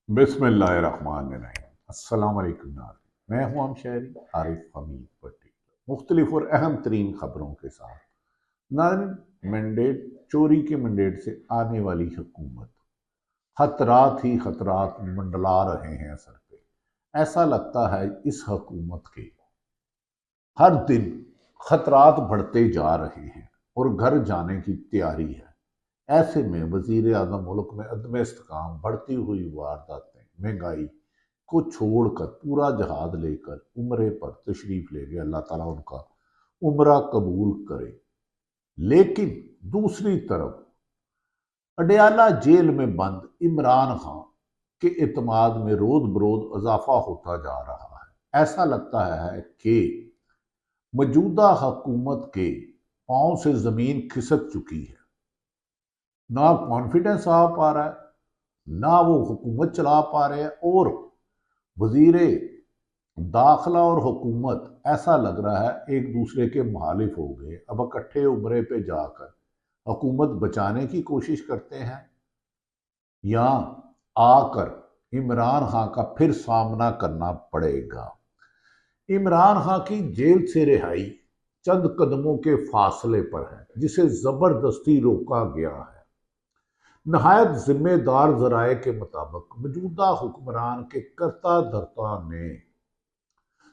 بسم اللہ الرحمن الرحیم۔ السلام علیکم ناظرین، میں ہوں شہری عارف حمید پٹی، مختلف اور اہم ترین خبروں کے ساتھ۔ ناظرین، مینڈیٹ چوری کے مینڈیٹ سے آنے والی حکومت، خطرات ہی خطرات منڈلا رہے ہیں سر پہ۔ ایسا لگتا ہے اس حکومت کے ہر دن خطرات بڑھتے جا رہے ہیں اور گھر جانے کی تیاری ہے۔ ایسے میں وزیر اعظم ملک میں عدم استحکام، بڑھتی ہوئی وارداتیں، مہنگائی کو چھوڑ کر پورا جہاد لے کر عمرے پر تشریف لے گئے۔ اللہ تعالیٰ ان کا عمرہ قبول کرے۔ لیکن دوسری طرف اڈیالہ جیل میں بند عمران خان کے اعتماد میں روز بروز اضافہ ہوتا جا رہا ہے۔ ایسا لگتا ہے کہ موجودہ حکومت کے پاؤں سے زمین کھسک چکی ہے۔ نہ کانفیڈنس آ پا رہا ہے، نہ وہ حکومت چلا پا رہے ہیں، اور وزیر داخلہ اور حکومت ایسا لگ رہا ہے ایک دوسرے کے مخالف ہو گئے۔ اب اکٹھے عمرے پہ جا کر حکومت بچانے کی کوشش کرتے ہیں، یا آ کر عمران خان کا پھر سامنا کرنا پڑے گا۔ عمران خان کی جیل سے رہائی چند قدموں کے فاصلے پر ہے، جسے زبردستی روکا گیا ہے۔ نہایت ذمہ دار ذرائع کے مطابق موجودہ حکمران کے کرتا دھرتا نے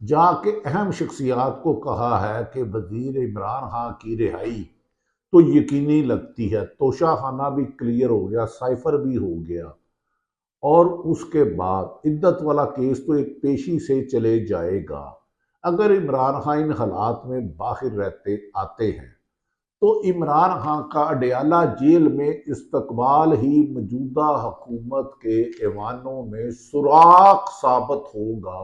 جا کے اہم شخصیات کو کہا ہے کہ وزیر عمران خان کی رہائی تو یقینی لگتی ہے۔ توشہ خانہ بھی کلیئر ہو گیا، سائفر بھی ہو گیا، اور اس کے بعد عدت والا کیس تو ایک پیشی سے چلے جائے گا۔ اگر عمران خان ان حالات میں باہر آتے ہیں تو عمران خان کا اڈیالہ جیل میں استقبال ہی موجودہ حکومت کے ایوانوں میں سوراخ ثابت ہوگا،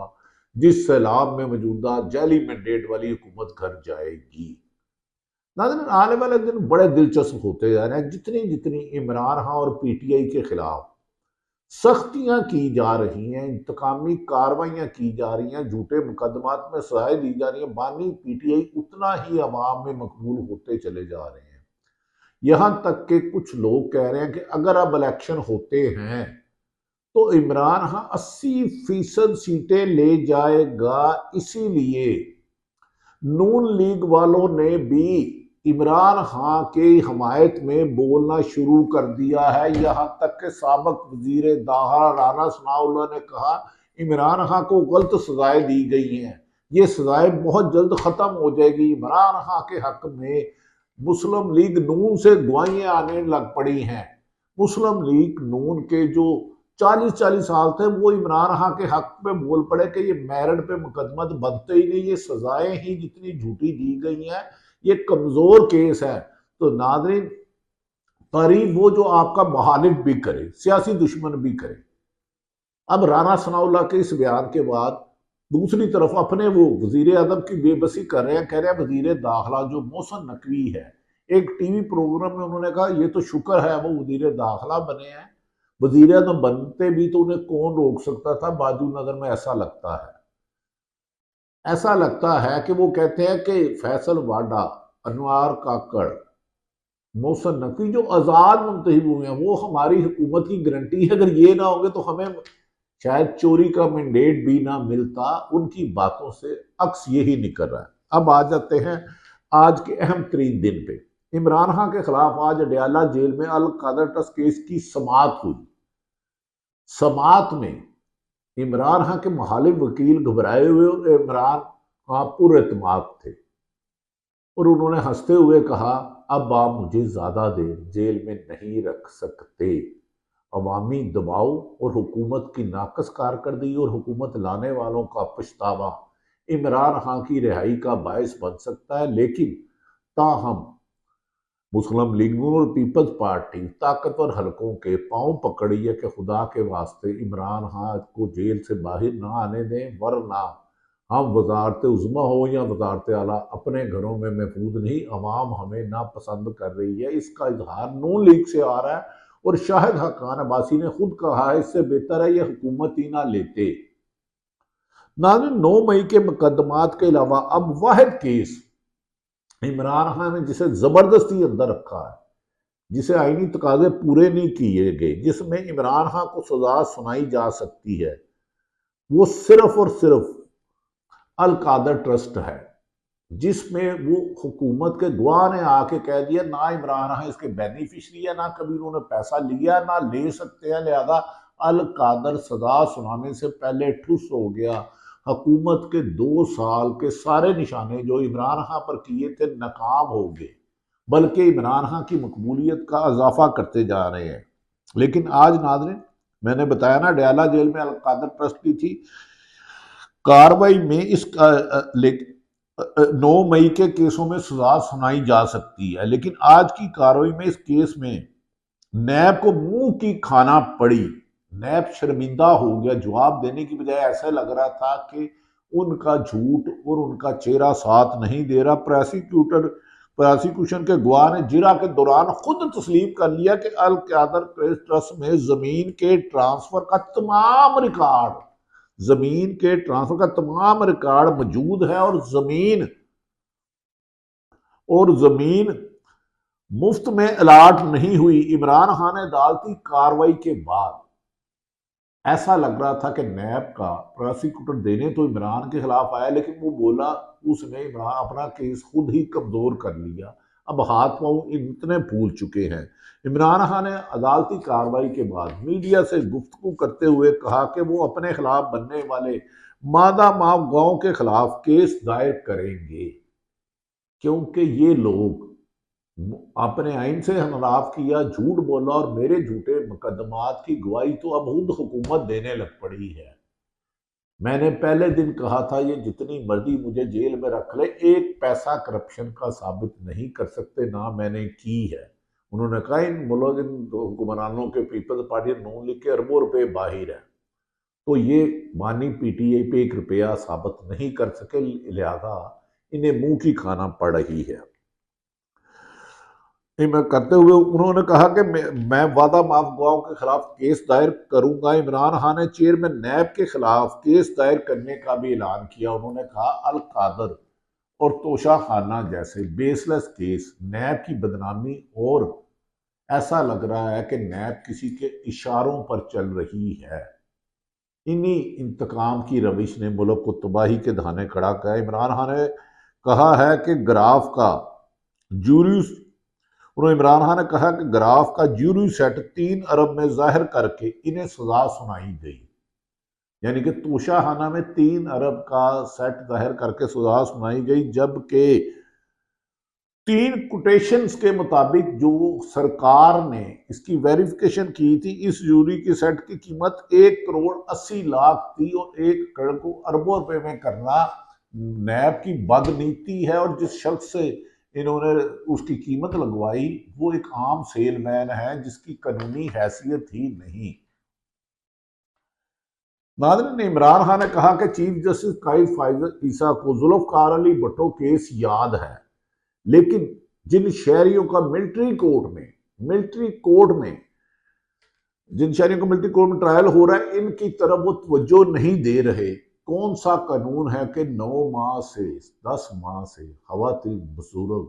جس سیلاب میں موجودہ جعلی مینڈیٹ والی حکومت گھر جائے گی۔ ناظرین، آنے والے دن بڑے دلچسپ ہوتے جا رہے ہیں۔ جتنی عمران خان اور پی ٹی آئی کے خلاف سختیاں کی جا رہی ہیں، انتقامی کارروائیاں کی جا رہی ہیں، جھوٹے مقدمات میں سزائیں دی جا رہی ہیں، بانی پی ٹی آئی اتنا ہی عوام میں مقبول ہوتے چلے جا رہے ہیں۔ یہاں تک کہ کچھ لوگ کہہ رہے ہیں کہ اگر اب الیکشن ہوتے ہیں تو عمران خان 80% سیٹیں لے جائے گا۔ اسی لیے نون لیگ والوں نے بھی عمران خان کی حمایت میں بولنا شروع کر دیا ہے۔ یہاں تک کہ سابق وزیر داخلہ رانا ثناء اللہ نے کہا عمران خان کو غلط سزائیں دی گئی ہیں، یہ سزائیں بہت جلد ختم ہو جائے گی۔ عمران خان کے حق میں مسلم لیگ نون سے دعائیں آنے لگ پڑی ہیں۔ مسلم لیگ نون کے جو 40 سال تھے وہ عمران خان کے حق پہ بول پڑے کہ یہ میرٹ پہ مقدمہ بنتے ہی نہیں، یہ سزائیں ہی جتنی جھوٹی دی گئی ہیں، یہ کمزور کیس ہے۔ تو ناظرین، تعریف وہ جو آپ کا مخالف بھی کرے، سیاسی دشمن بھی کرے۔ اب رانا ثناء اللہ کے اس بیان کے بعد دوسری طرف اپنے وہ وزیر اعظم کی بے بسی کر رہے ہیں، کہہ رہے ہیں وزیر داخلہ جو محسن نقوی ہے، ایک ٹی وی پروگرام میں انہوں نے کہا یہ تو شکر ہے وہ وزیر داخلہ بنے ہیں، وزیر اعظم بنتے بھی تو انہیں کون روک سکتا تھا۔ باجو نظر میں ایسا لگتا ہے کہ وہ کہتے ہیں کہ فیصل واڈا، انوار کاکڑ، محسن نقوی جو آزاد منتخب ہوئے ہیں وہ ہماری حکومت کی گارنٹی ہے، اگر یہ نہ ہوں گے تو ہمیں شاید چوری کا مینڈیٹ بھی نہ ملتا۔ ان کی باتوں سے عکس یہی نکل رہا ہے۔ اب آ جاتے ہیں آج کے اہم ترین دن پہ۔ عمران خان کے خلاف آج اڈیالہ جیل میں القادر ٹرسٹ کیس کی سماعت ہوئی۔ سماعت میں عمران خان کے مخالف وکیل گھبرائے ہوئے اور عمران خان پر اعتماد تھے، اور انہوں نے ہنستے ہوئے کہا اب آپ مجھے زیادہ دیر جیل میں نہیں رکھ سکتے۔ عوامی دباؤ اور حکومت کی ناقص کارکردگی اور حکومت لانے والوں کا پچھتاوا عمران خان کی رہائی کا باعث بن سکتا ہے، لیکن تاہم مسلم لیگ نون اور پیپلز پارٹی طاقتور حلقوں کے پاؤں پکڑی ہے کہ خدا کے واسطے عمران خان کو جیل سے باہر نہ آنے دیں، ورنہ ہم وزارت عظمیٰ ہو یا وزارت اعلیٰ اپنے گھروں میں محفوظ نہیں، عوام ہمیں ناپسند کر رہی ہے۔ اس کا اظہار نون لیگ سے آ رہا ہے، اور شاہد حقان عباسی نے خود کہا ہے اس سے بہتر ہے یہ حکومت ہی نہ لیتے۔ ناظرین، 9 مئی کے مقدمات کے علاوہ اب واحد کیس عمران خان نے جسے زبردستی اندر رکھا ہے جسے آئینی تقاضے پورے نہیں کیے گئے، جس میں عمران خان کو سزا سنائی جا سکتی ہے، وہ صرف اور صرف القادر ٹرسٹ ہے، جس میں وہ حکومت کے گواہ نے آ کے کہہ دیا نہ عمران خان اس کے بینیفیشری ہے، نہ کبھی انہوں نے پیسہ لیا، نہ لے سکتے ہیں، لہذا القادر سزا سنانے سے پہلے ٹھس ہو گیا۔ حکومت کے 2 سال کے سارے نشانے جو عمران خان پر کیے تھے ناکام ہو گئے، بلکہ عمران خان کی مقبولیت کا اضافہ کرتے جا رہے ہیں۔ لیکن آج ناظرین، میں نے بتایا نا ڈیالہ جیل میں القادر ٹرسٹ کی تھی کاروائی میں، اس 9 مئی کے کیسوں میں سزا سنائی جا سکتی ہے، لیکن آج کی کاروائی میں اس کیس میں نیب کو منہ کی کھانا پڑی۔ نیب شرمندہ ہو گیا، جواب دینے کی بجائے ایسا لگ رہا تھا کہ ان کا جھوٹ اور ان کا چہرہ ساتھ نہیں دے رہا۔ پراسیکیوشن کے گواہ نے جرا کے دوران خود تسلیم کر لیا کہ القادر ٹرسٹ میں زمین کے ٹرانسفر کا تمام ریکارڈ موجود ہے، اور زمین مفت میں الاٹ نہیں ہوئی۔ عمران خان نے عدالتی کاروائی کے بعد ایسا لگ رہا تھا کہ نیب کا پراسیکیوٹر دینے تو عمران کے خلاف آیا، لیکن وہ بولا اس نے اپنا کیس خود ہی کمزور کر لیا، اب ہاتھ پاؤں اتنے پھول چکے ہیں۔ عمران خان نے عدالتی کاروائی کے بعد میڈیا سے گفتگو کرتے ہوئے کہا کہ وہ اپنے خلاف بننے والے مادہ معاف گواہوں کے خلاف کیس دائر کریں گے، کیونکہ یہ لوگ اپنے آئین سے انحراف کیا، جھوٹ بولا، اور میرے جھوٹے مقدمات کی گواہی تو اب خود حکومت دینے لگ پڑی ہے۔ میں نے پہلے دن کہا تھا یہ جتنی مرضی مجھے جیل میں رکھ لے، ایک پیسہ کرپشن کا ثابت نہیں کر سکتے، نہ میں نے کی ہے۔ انہوں نے کہا ان حکمرانوں کے پیپلز پارٹی نون لیگ کے اربوں روپے باہر ہیں، تو یہ بانی پی ٹی آئی پہ 1 روپیہ ثابت نہیں کر سکے، لہذا انہیں منہ کی کھانا پڑ رہی ہے۔ کرتے ہوئے انہوں نے کہا کہ میں وعدہ معاف گواہوں کے خلاف کیس دائر کروں گا۔ عمران خان نے چیئرمین نیب کے خلاف کیس دائر کرنے کا بھی اعلان کیا۔ انہوں نے کہا القادر اور توشہ خانہ جیسے بیس لیس کیس نیب کی بدنامی، اور ایسا لگ رہا ہے کہ نیب کسی کے اشاروں پر چل رہی ہے۔ انہی انتقام کی روش نے ملک کو تباہی کے دہانے کھڑا کیا۔ عمران خان نے کہا ہے کہ گراف کا جیوری سیٹ 3 ارب میں ظاہر کر کے انہیں سزا سنائی گئی، یعنی کہ توشہ خانہ میں 3 ارب کا سیٹ ظاہر کر کے سزا سنائی گئی، جبکہ 3 کوٹیشنز کے مطابق جو سرکار نے اس کی ویریفیکیشن کی تھی، اس جیوری کی سیٹ کی قیمت 1,80,00,000 تھی، اور 1 کروڑ کو اربوں روپے میں کرنا نیب کی بد نیتی ہے، اور جس شخص سے انہوں نے اس کی قیمت لگوائی وہ ایک عام سیل مین ہے جس کی قانونی حیثیت ہی نہیں۔ ناظرین، عمران خان نے کہا کہ چیف جسٹس قائد فائز عیسیٰ کو ذوالفقار علی بھٹو کیس یاد ہے، لیکن جن شہریوں کا ملٹری کورٹ میں ٹرائل ہو رہا ہے، ان کی طرف وہ توجہ نہیں دے رہے۔ کون سا قانون ہے کہ 9 ماہ سے 10 ماہ سے خواتین، بزرگ،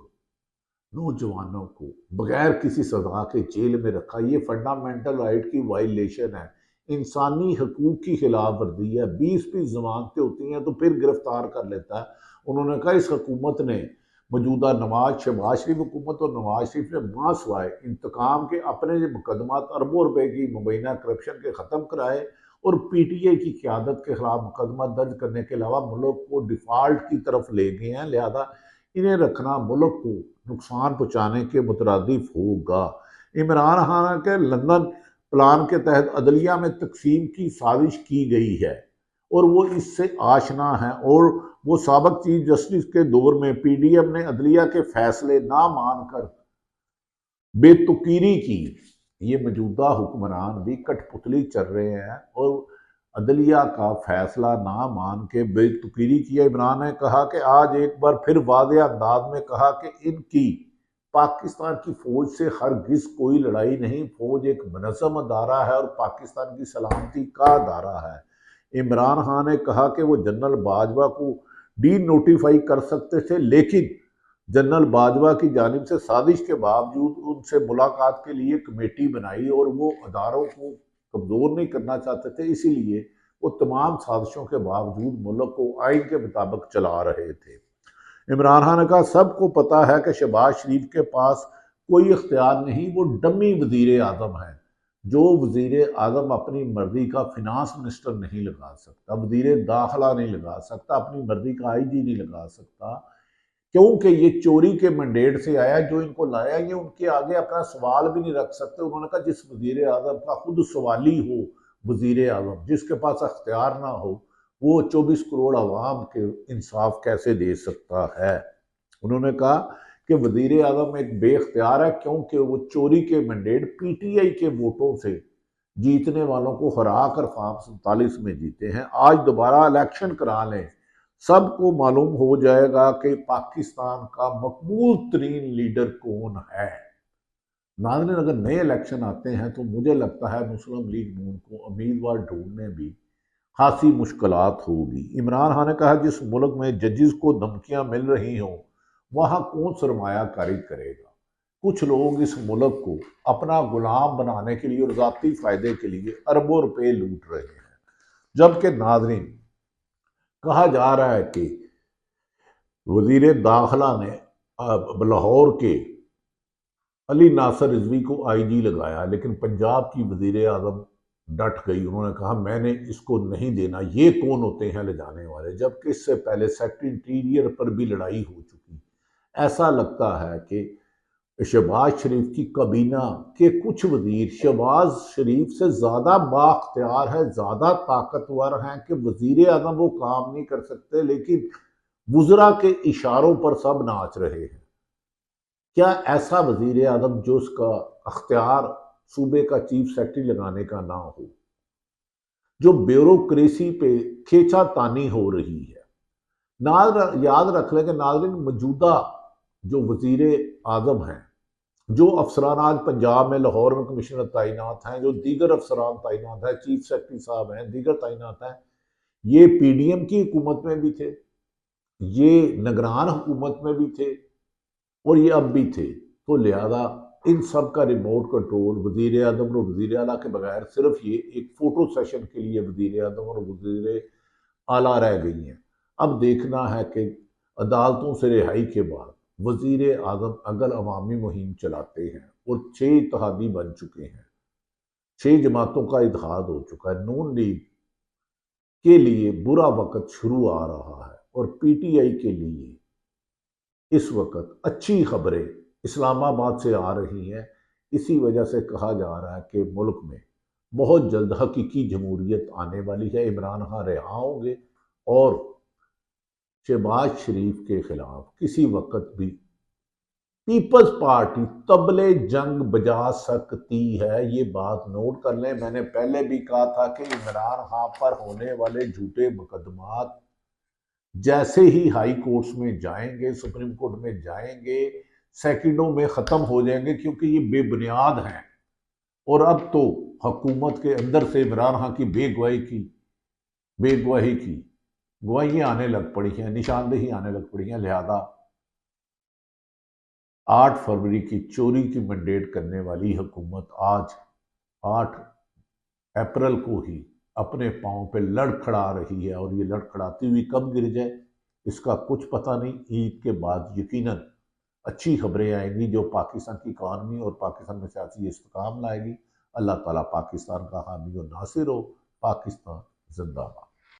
نوجوانوں کو بغیر کسی سزا کے جیل میں رکھا؟ یہ فنڈامنٹل رائٹ کی وائلیشن ہے، انسانی حقوق کی خلاف ورزی ہے۔ 20 ضمانتیں ہوتی ہیں تو پھر گرفتار کر لیتا ہے۔ انہوں نے کہا اس حکومت نے موجودہ شہباز شریف حکومت اور نواز شریف نے ماں سوائے انتقام کے اپنے مقدمات اربوں روپے کی مبینہ کرپشن کے ختم کرائے، اور پی ٹی آئی کی قیادت کے خلاف مقدمہ درج کرنے کے علاوہ ملک کو ڈیفالٹ کی طرف لے گئے ہیں، لہذا انہیں رکھنا ملک کو نقصان پہنچانے کے مترادف ہوگا۔ عمران خان کے لندن پلان کے تحت عدلیہ میں تقسیم کی سازش کی گئی ہے، اور وہ اس سے آشنا ہیں، اور وہ سابق چیف جسٹس کے دور میں پی ڈی ایم نے عدلیہ کے فیصلے نہ مان کر بے توقیری کی۔ یہ موجودہ حکمران بھی کٹ پتلی چل رہے ہیں اور عدلیہ کا فیصلہ نہ مان کے بے توقیری کیا۔ عمران نے کہا کہ آج ایک بار پھر واضح انداز میں کہا کہ ان کی پاکستان کی فوج سے ہرگز کوئی لڑائی نہیں، فوج ایک منظم ادارہ ہے اور پاکستان کی سلامتی کا ادارہ ہے۔ عمران خان نے کہا کہ وہ جنرل باجوہ کو ڈی نوٹیفائی کر سکتے تھے، لیکن جنرل باجوہ کی جانب سے سازش کے باوجود ان سے ملاقات کے لیے کمیٹی بنائی، اور وہ اداروں کو کمزور نہیں کرنا چاہتے تھے، اسی لیے وہ تمام سازشوں کے باوجود ملک کو آئین کے مطابق چلا رہے تھے۔ عمران خان نے کہا سب کو پتا ہے کہ شہباز شریف کے پاس کوئی اختیار نہیں، وہ ڈمی وزیر اعظم ہے۔ جو وزیر اعظم اپنی مرضی کا فینانس منسٹر نہیں لگا سکتا، وزیر داخلہ نہیں لگا سکتا، اپنی مرضی کا آئی جی نہیں لگا سکتا، کیونکہ یہ چوری کے مینڈیٹ سے آیا، جو ان کو لایا یہ ان کے آگے اپنا سوال بھی نہیں رکھ سکتے۔ انہوں نے کہا جس وزیر اعظم کا خود سوالی ہو وزیر اعظم، جس کے پاس اختیار نہ ہو، وہ 24 کروڑ عوام کے انصاف کیسے دے سکتا ہے؟ انہوں نے کہا کہ وزیر اعظم ایک بے اختیار ہے، کیونکہ وہ چوری کے مینڈیٹ پی ٹی آئی کے ووٹوں سے جیتنے والوں کو ہرا کر فارم 47 میں جیتے ہیں۔ آج دوبارہ الیکشن کرا لیں، سب کو معلوم ہو جائے گا کہ پاکستان کا مقبول ترین لیڈر کون ہے۔ ناظرین، اگر نئے الیکشن آتے ہیں تو مجھے لگتا ہے مسلم لیگ نون کو امیدوار ڈھونڈنے بھی خاصی مشکلات ہوگی۔ عمران خان نے کہا جس ملک میں ججز کو دھمکیاں مل رہی ہوں وہاں کون سرمایہ کاری کرے گا؟ کچھ لوگ اس ملک کو اپنا غلام بنانے کے لیے اور ذاتی فائدے کے لیے اربوں روپے لوٹ رہے ہیں، جبکہ ناظرین کہا جا رہا ہے کہ وزیر داخلہ نے لاہور کے علی ناصر رضوی کو آئی جی لگایا، لیکن پنجاب کی وزیر اعظم ڈٹ گئی، انہوں نے کہا میں نے اس کو نہیں دینا، یہ کون ہوتے ہیں لے جانے والے، جبکہ اس سے پہلے سیکٹری انٹیریئر پر بھی لڑائی ہو چکی۔ ایسا لگتا ہے کہ شہباز شریف کی کابینہ کے کچھ وزیر شہباز شریف سے زیادہ بااختیار ہے، زیادہ طاقتور ہیں کہ وزیر اعظم وہ کام نہیں کر سکتے، لیکن وزراء کے اشاروں پر سب ناچ رہے ہیں۔ کیا ایسا وزیر اعظم جو اس کا اختیار صوبے کا چیف سیکرٹری لگانے کا نہ ہو، جو بیوروکریسی پہ کھینچا تانی ہو رہی ہے؟ یاد رکھ لیں کہ ناظرین موجودہ جو وزیر اعظم ہیں، جو افسران آج پنجاب میں لاہور میں کمشنر تعینات ہیں، جو دیگر افسران تعینات ہیں، چیف سیکرٹری صاحب ہیں، دیگر تعینات ہیں، یہ پی ڈی ایم کی حکومت میں بھی تھے، یہ نگران حکومت میں بھی تھے، اور یہ اب بھی تھے۔ تو لہذا ان سب کا ریموٹ کنٹرول وزیر اعظم اور وزیر اعلیٰ کے بغیر صرف یہ ایک فوٹو سیشن کے لیے وزیر اعظم اور وزیر اعلیٰ رہ گئی ہیں۔ اب دیکھنا ہے کہ عدالتوں سے رہائی کے بعد وزیر اعظم اگر عوامی مہم چلاتے ہیں، اور 6 اتحادی بن چکے ہیں، 6 جماعتوں کا اتحاد ہو چکا ہے، نون لیگ کے لیے برا وقت شروع آ رہا ہے، اور پی ٹی آئی کے لیے اس وقت اچھی خبریں اسلام آباد سے آ رہی ہیں۔ اسی وجہ سے کہا جا رہا ہے کہ ملک میں بہت جلد حقیقی جمہوریت آنے والی ہے، عمران خان رہا ہوں گے، اور شہباز شریف کے خلاف کسی وقت بھی پیپلز پارٹی طبلِ جنگ بجا سکتی ہے۔ یہ بات نوٹ کر لیں، میں نے پہلے بھی کہا تھا کہ عمران خان پر ہونے والے جھوٹے مقدمات جیسے ہی ہائی کورٹس میں جائیں گے، سپریم کورٹ میں جائیں گے، سیکنڈوں میں ختم ہو جائیں گے، کیونکہ یہ بے بنیاد ہیں۔ اور اب تو حکومت کے اندر سے عمران خان کی بے گواہی کی گواہیاں آنے لگ پڑی ہیں، نشاندہی آنے لگ پڑی ہیں۔ لہذا 8 فروری کی چوری کی مینڈیٹ کرنے والی حکومت آج 8 اپریل کو ہی اپنے پاؤں پہ لڑ کھڑا رہی ہے، اور یہ لڑ کھڑاتی ہوئی کب گر جائے اس کا کچھ پتہ نہیں۔ عید کے بعد یقیناً اچھی خبریں آئیں گی جو پاکستان کی اکانومی اور پاکستان میں سیاسی استحکام لائے گی۔ اللہ تعالیٰ پاکستان کا حامی و ناصر ہو۔ پاکستان زندہ باد۔